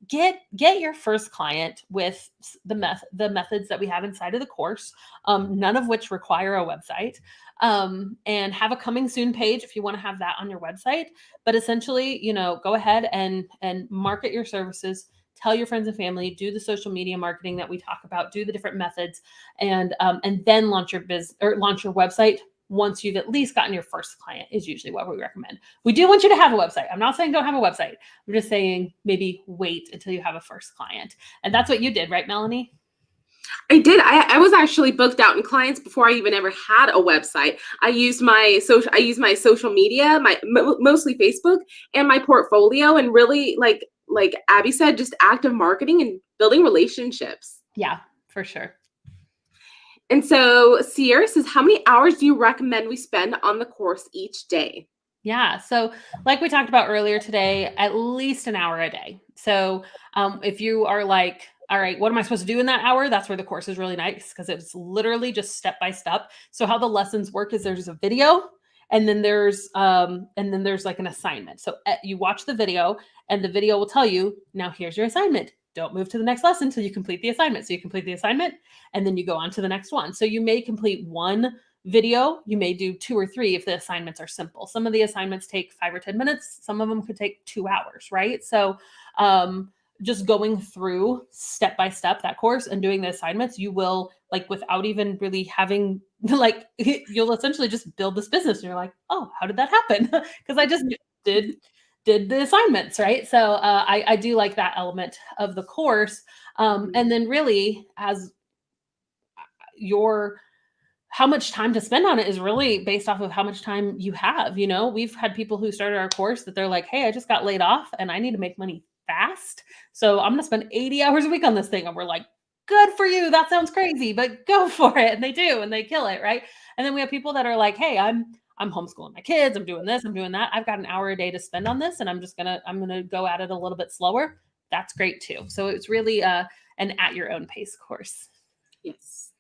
get your first client with the methods that we have inside of the course, none of which require a website, and have a coming soon page if you want to have that on your website. But essentially, go ahead and market your services, tell your friends and family, do the social media marketing that we talk about, do the different methods, and then launch your website. Once you've at least gotten your first client is usually what we recommend. We do want you to have a website. I'm not saying don't have a website. I'm just saying maybe wait until you have a first client. And that's what you did, right, Melanie? I did. I was actually booked out in clients before I even ever had a website. I used my social media, mostly Facebook, and my portfolio, and really like Abby said, just active marketing and building relationships. Yeah, for sure. And so Sierra says, how many hours do you recommend we spend on the course each day? Yeah. So like we talked about earlier today, at least an hour a day. So if you are like, all right, what am I supposed to do in that hour? That's where the course is really nice because it's literally just step by step. So how the lessons work is there's a video and then there's like an assignment. So you watch the video and the video will tell you, now here's your assignment. Don't move to the next lesson until you complete the assignment. So you complete the assignment and then you go on to the next one. So you may complete one video, you may do 2 or 3 if the assignments are simple. Some of the assignments take 5 or 10 minutes. Some of them could take 2 hours, right? So just going through step by step that course and doing the assignments, you will, like, without even really having, like, you'll essentially just build this business and you're like, oh, how did that happen? Because I just did the assignments, right? So I do like that element of the course. And then really as how much time to spend on it is really based off of how much time you have. We've had people who started our course that they're like, hey, I just got laid off and I need to make money fast. So I'm going to spend 80 hours a week on this thing. And we're like, good for you. That sounds crazy, but go for it. And they do, and they kill it. Right. And then we have people that are like, hey, I'm homeschooling my kids. I'm doing this. I'm doing that. I've got an hour a day to spend on this. And I'm going to go at it a little bit slower. That's great too. So it's really an at your own pace course. Yes.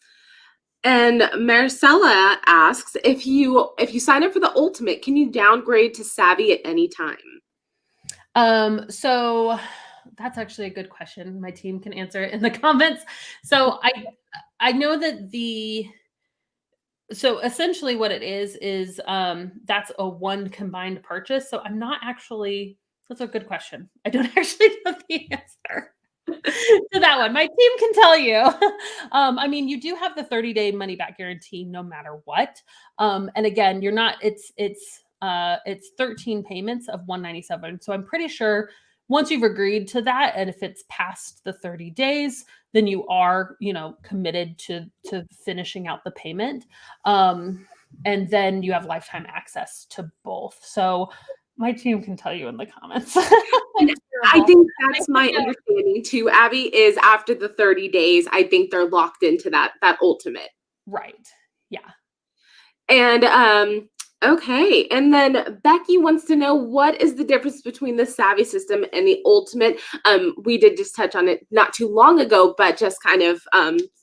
And Marcella asks, if you sign up for the ultimate, can you downgrade to Savvy at any time? So that's actually a good question. My team can answer it in the comments. So I know that so essentially what it is that's a one combined purchase. So I'm not actually, that's a good question. I don't actually know the answer to that one. My team can tell you. I mean, you do have the 30-day money back guarantee no matter what. And again, it's 13 payments of $197. So I'm pretty sure once you've agreed to that, and if it's past the 30 days, then you are, committed to finishing out the payment. And then you have lifetime access to both. So my team can tell you in the comments. I revolve. think I that's could my go understanding too, Abby, is after the 30 days, I think they're locked into that ultimate. right. Yeah. And okay, and then Becky wants to know what is the difference between the Savvy system and the ultimate. We did just touch on it not too long ago, but just kind of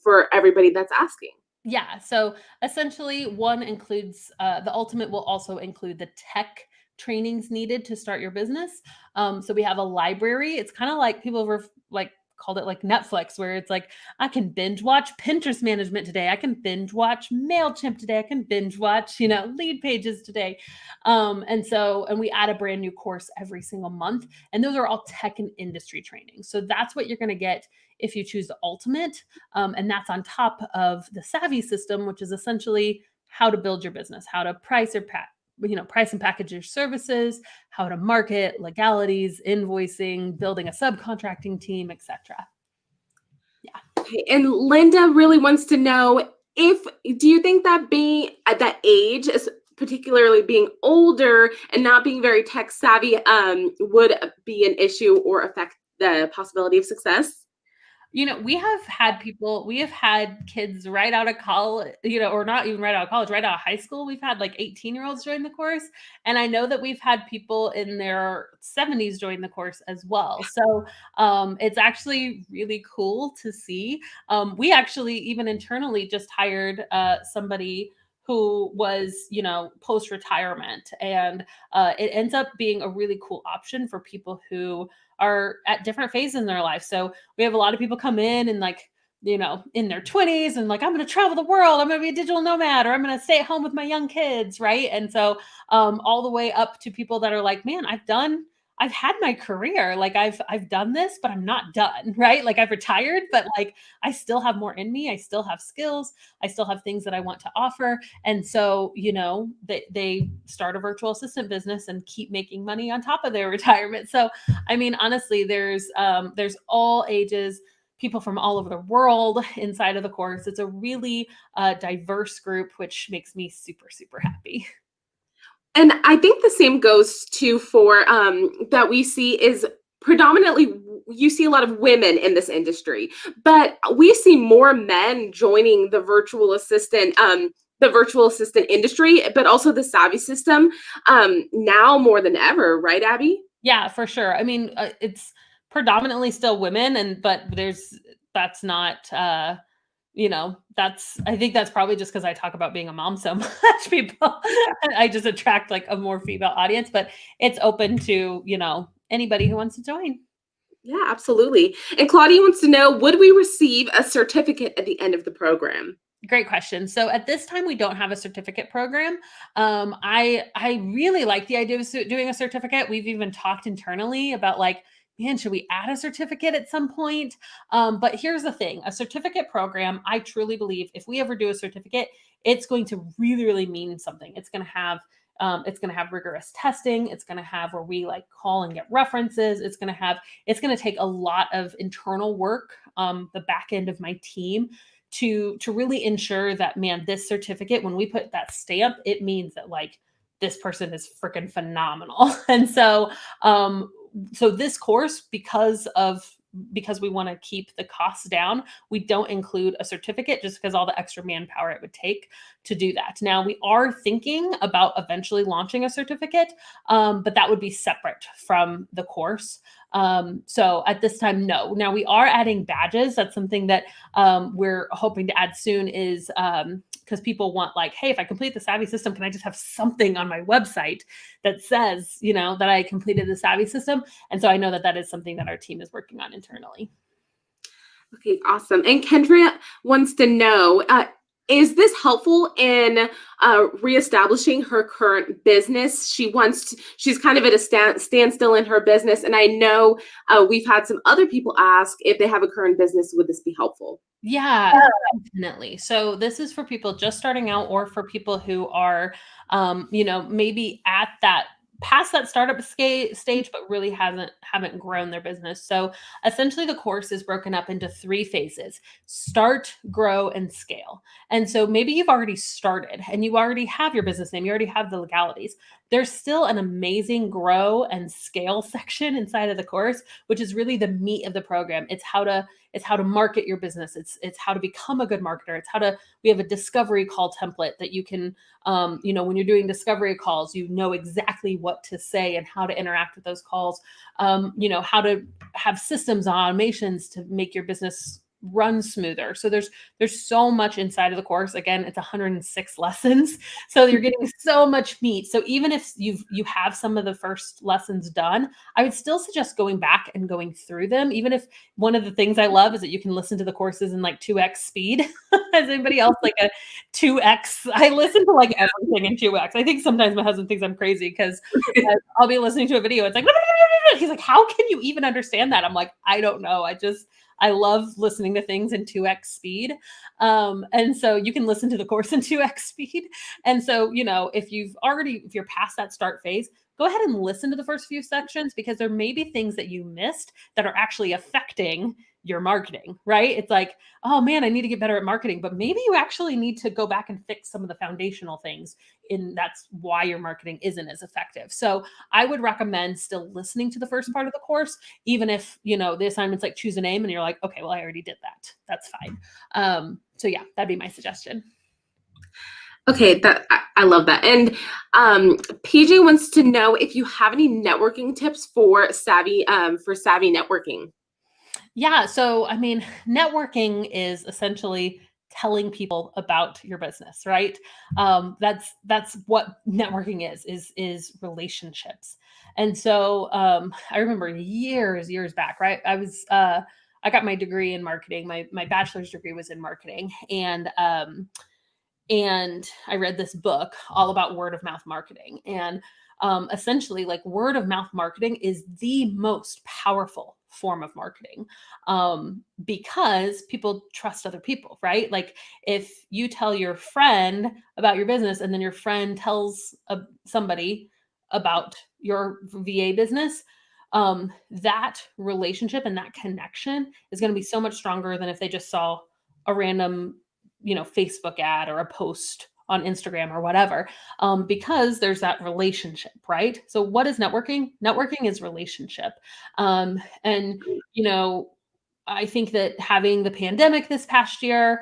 for everybody that's asking. Yeah. So essentially, one includes the ultimate will also include the tech trainings needed to start your business. So we have a library. It's kind of like people were like called it like Netflix, where it's like I can binge watch Pinterest management today. I can binge watch Mailchimp today. I can binge watch lead pages today. And we add a brand new course every single month, and those are all tech and industry training. So that's what you're going to get if you choose the ultimate. And that's on top of the Savvy system, which is essentially how to build your business, how to price and package your services, how to market, legalities, invoicing, building a subcontracting team, etc. Yeah. Okay, and Linda really wants to know if do you think that being at that age, is particularly being older and not being very tech savvy, would be an issue or affect the possibility of success? We have had kids right out of college, or not even right out of college, right out of high school. We've had like 18-year-olds join the course. And I know that we've had people in their 70s join the course as well. So it's actually really cool to see. We actually, even internally, just hired somebody who was, post retirement. And it ends up being a really cool option for people who are at different phases in their life. So we have a lot of people come in and like, in their 20s and like, I'm going to travel the world. I'm going to be a digital nomad, or I'm going to stay at home with my young kids. Right. And so all the way up to people that are like, man, I've had my career. Like I've done this, but I'm not done. Right. Like I've retired, but like I still have more in me. I still have skills. I still have things that I want to offer. And so, they start a virtual assistant business and keep making money on top of their retirement. So I mean, honestly, there's all ages, people from all over the world inside of the course. It's a really diverse group, which makes me super, super happy. And I think the same goes to for that we see is predominantly you see a lot of women in this industry, but we see more men joining the virtual assistant industry, but also the Savvy system now more than ever, right, Abby? Yeah, for sure. I mean, it's predominantly still women, but that's not that's I think that's probably just because I talk about being a mom so much. People, I just attract like a more female audience, but it's open to anybody who wants to join. Yeah, absolutely. And Claudia wants to know, would we receive a certificate at the end of the program? Great question. So at this time, we don't have a certificate program. I really like the idea of doing a certificate. We've even talked internally about like, man, should we add a certificate at some point? But here's the thing: a certificate program, I truly believe, if we ever do a certificate, it's going to really, really mean something. It's going to have rigorous testing. It's going to have where we like call and get references. It's going to take a lot of internal work, the back end of my team to really ensure that, man, this certificate, when we put that stamp, it means that like this person is freaking phenomenal. And so this course, because we want to keep the costs down, we don't include a certificate just because all the extra manpower it would take to do that. Now we are thinking about eventually launching a certificate, but that would be separate from the course. So at this time, no. Now we are adding badges. That's something that we're hoping to add soon, is because people want like, hey, if I complete the Savvy system, can I just have something on my website that says, that I completed the Savvy system? And so I know that that is something that our team is working on internally. Okay, awesome. And Kendra wants to know, is this helpful in reestablishing her current business? She's kind of at a standstill in her business. And I know we've had some other people ask if they have a current business, would this be helpful? Yeah, definitely. So this is for people just starting out, or for people who are, maybe at that past that startup stage, but really haven't grown their business. So essentially the course is broken up into 3 phases: start, grow, and scale. And so maybe you've already started and you already have your business name, you already have the legalities. There's still an amazing grow and scale section inside of the course, which is really the meat of the program. It's how to market your business. It's how to become a good marketer. We have a discovery call template that you can, when you're doing discovery calls, you know exactly what to say and how to interact with those calls. How to have systems, automations to make your business run smoother. So there's so much inside of the course. Again, it's 106 lessons. So you're getting so much meat. So even if you have some of the first lessons done, I would still suggest going back and going through them. Even if one of the things I love is that you can listen to the courses in like 2x speed. Has anybody else like a 2x? I listen to like everything in 2x. I think sometimes my husband thinks I'm crazy because I'll be listening to a video. It's like, he's like, how can you even understand that? I'm like, I don't know. I love listening to things in 2x speed. And so you can listen to the course in 2x speed. And so, if you're past that start phase, go ahead and listen to the first few sections, because there may be things that you missed that are actually affecting your marketing, right? It's like, oh man, I need to get better at marketing, but maybe you actually need to go back and fix some of the foundational things, and that's why your marketing isn't as effective. So I would recommend still listening to the first part of the course, even if, the assignment's like choose a name and you're like, okay, well, I already did that. That's fine. So yeah, that'd be my suggestion. Okay, I love that. And PJ wants to know if you have any networking tips for savvy networking. Yeah. So, I mean, networking is essentially telling people about your business, right? That's what networking is relationships. And so, I remember years back, right? I got my degree in marketing. My bachelor's degree was in marketing, and I read this book all about word of mouth marketing. And essentially, like, word of mouth marketing is the most powerful form of marketing, because people trust other people, right? Like, if you tell your friend about your business and then your friend tells somebody about your VA business, that relationship and that connection is going to be so much stronger than if they just saw a random Facebook ad or a post on Instagram or whatever, because there's that relationship, right? So what is networking? Networking is relationship. And, I think that having the pandemic this past year,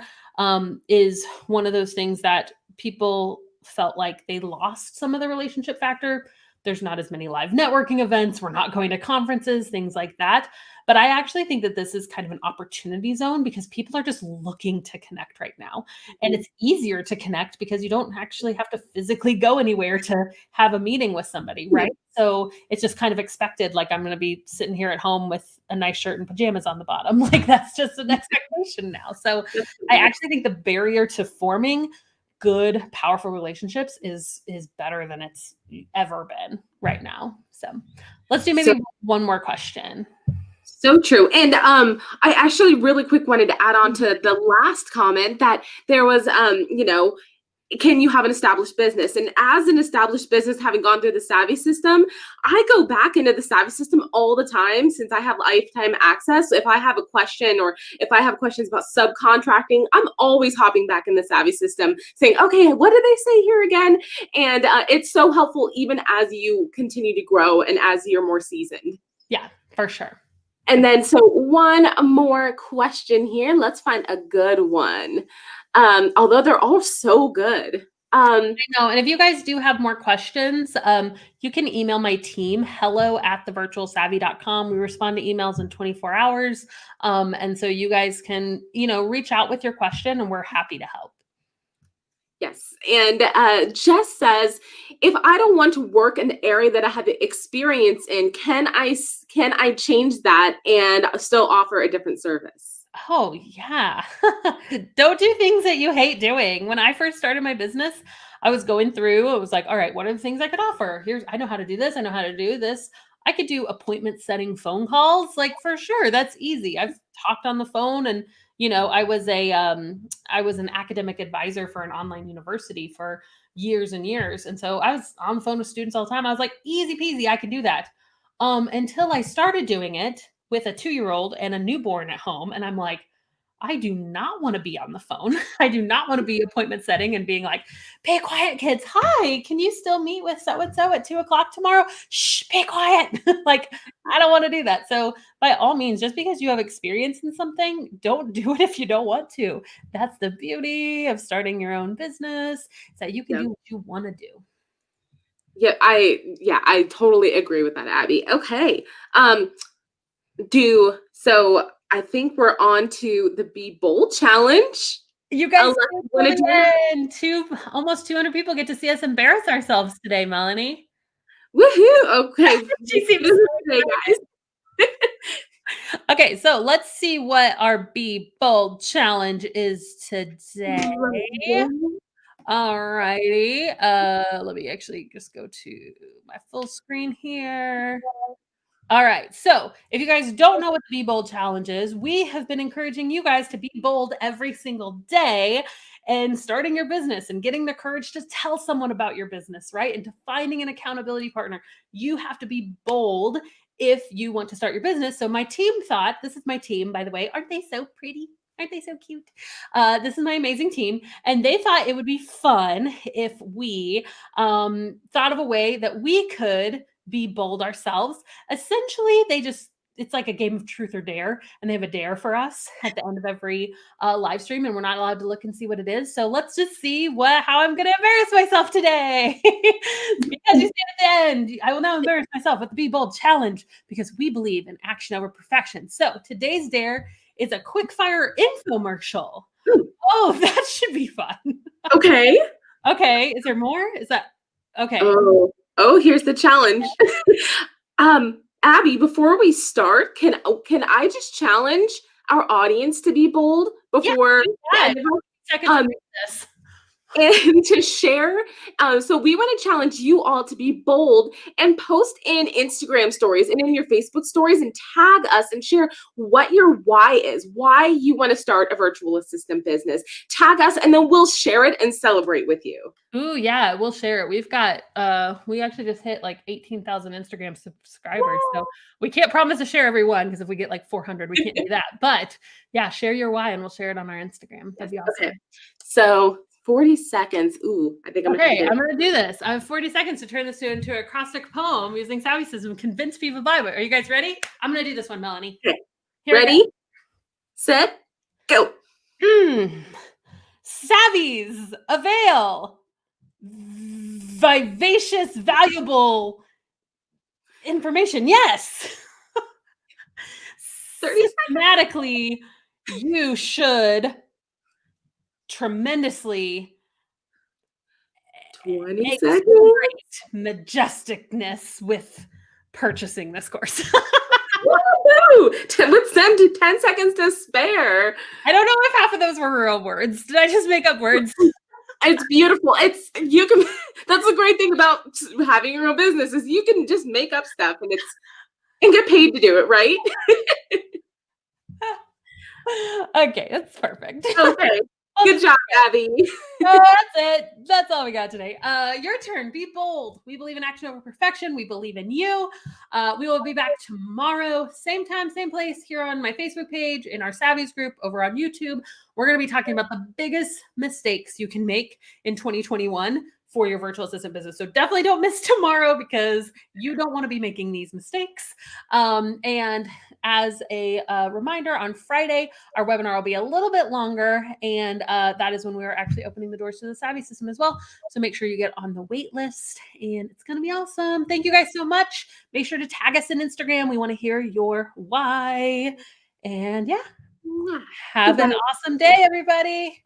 is one of those things that people felt like they lost some of the relationship factor. There's not as many live networking events. We're not going to conferences, things like that. But I actually think that this is kind of an opportunity zone, because people are just looking to connect right now. And it's easier to connect because you don't actually have to physically go anywhere to have a meeting with somebody, right? So it's just kind of expected. Like, I'm going to be sitting here at home with a nice shirt and pajamas on the bottom. Like, that's just an expectation now. So I actually think the barrier to forming good, powerful relationships is better than it's ever been right now. So let's do maybe one more question. So true. And I actually really quick wanted to add on to the last comment that there was, can you have an established business? And as an established business, having gone through the SavvySystem, I go back into the SavvySystem all the time since I have lifetime access. So if I have a question, or if I have questions about subcontracting, I'm always hopping back in the SavvySystem saying, okay, what did they say here again? And it's so helpful even as you continue to grow and as you're more seasoned. Yeah, for sure. And then, so one more question here. Let's find a good one. Although they're all so good. I know. And if you guys do have more questions, you can email my team, hello@thevirtualsavvy.com. We respond to emails in 24 hours. And so you guys can, reach out with your question, and we're happy to help. Yes. And Jess says, if I don't want to work in the area that I have experience in, can I change that and still offer a different service? Oh, yeah. Don't do things that you hate doing. When I first started my business, I was going through, I was like, all right, what are the things I could offer? I know how to do this. I know how to do this. I could do appointment setting phone calls, like, for sure. That's easy. I've talked on the phone and, I was I was an academic advisor for an online university for years and years. And so I was on the phone with students all the time. I was like, easy peasy, I can do that. Until I started doing it with a 2-year-old and a newborn at home. And I'm like, I do not want to be on the phone. I do not want to be appointment setting and being like, be quiet, kids. Hi, can you still meet with so and so at 2 o'clock tomorrow? Shh, be quiet. Like, I don't want to do that. So, by all means, just because you have experience in something, don't do it if you don't want to. That's the beauty of starting your own business, is that you can Yeah. do what you want to do. I totally agree with that, Abby. Okay. So I think we're on to the Be Bold challenge. You guys Unless you want to do it. almost 200 people get to see us embarrass ourselves today, Melanie. Woohoo! Okay. She seems This is so today, guys. Okay, so let's see what our Be Bold challenge is today. All righty. Let me actually just go to my full screen here. All right. So, if you guys don't know what the Be Bold challenge is, we have been encouraging you guys to be bold every single day and starting your business and getting the courage to tell someone about your business, right? And to finding an accountability partner. You have to be bold if you want to start your business. So, my team thought, this is my team, by the way. Aren't they so pretty? Aren't they so cute? This is my amazing team. And they thought it would be fun if we thought of a way that we could be bold ourselves. Essentially, it's like a game of truth or dare, and they have a dare for us at the end of every live stream, and we're not allowed to look and see what it is. So let's just see how I'm going to embarrass myself today. Because you see at the end, I will now embarrass myself with the Be Bold challenge, because we believe in action over perfection. So today's dare is a quick fire infomercial. Ooh. Oh, that should be fun. Okay. Okay. Is there more? Is that okay? Oh, here's the challenge. Abby, before we start, can I just challenge our audience to be bold before the end of This. and to share? So we want to challenge you all to be bold and post in Instagram stories and in your Facebook stories and tag us and share what your why is, why you want to start a virtual assistant business. Tag us and then we'll share it and celebrate with you. Ooh, yeah, we'll share it. We've got we actually just hit like 18,000 Instagram subscribers. So we can't promise to share every one, because if we get like 400, we can't do that. But yeah, share your why and we'll share it on our Instagram. That'd be awesome. Okay. So 40 seconds. Ooh, I think I'm going to do this. I have 40 seconds to turn this into a acrostic poem using SavvySystem and convince people by it. Are you guys ready? I'm going to do this one, Melanie. Okay. Ready, set, go. Savvies avail vivacious, valuable information. Yes. Systematically, you should tremendously 20 seconds. Majesticness with purchasing this course. With 10 seconds to spare. I don't know if half of those were real words. Did I just make up words? It's beautiful. That's the great thing about having your own business, is you can just make up stuff and get paid to do it, right? Okay, that's perfect. Okay. Good job, Abby. That's it. That's all we got today. Your turn. Be bold. We believe in action over perfection. We believe in you. We will be back tomorrow, same time, same place, here on my Facebook page, in our Savvy's group, over on YouTube. We're going to be talking about the biggest mistakes you can make in 2021 for your virtual assistant business. So definitely don't miss tomorrow, because you don't want to be making these mistakes. And as a reminder, on Friday, our webinar will be a little bit longer, and that is when we are actually opening the doors to the SavvySystem as well. So make sure you get on the wait list, and it's going to be awesome. Thank you guys so much. Make sure to tag us in Instagram. We want to hear your why. And yeah, have an awesome day, everybody.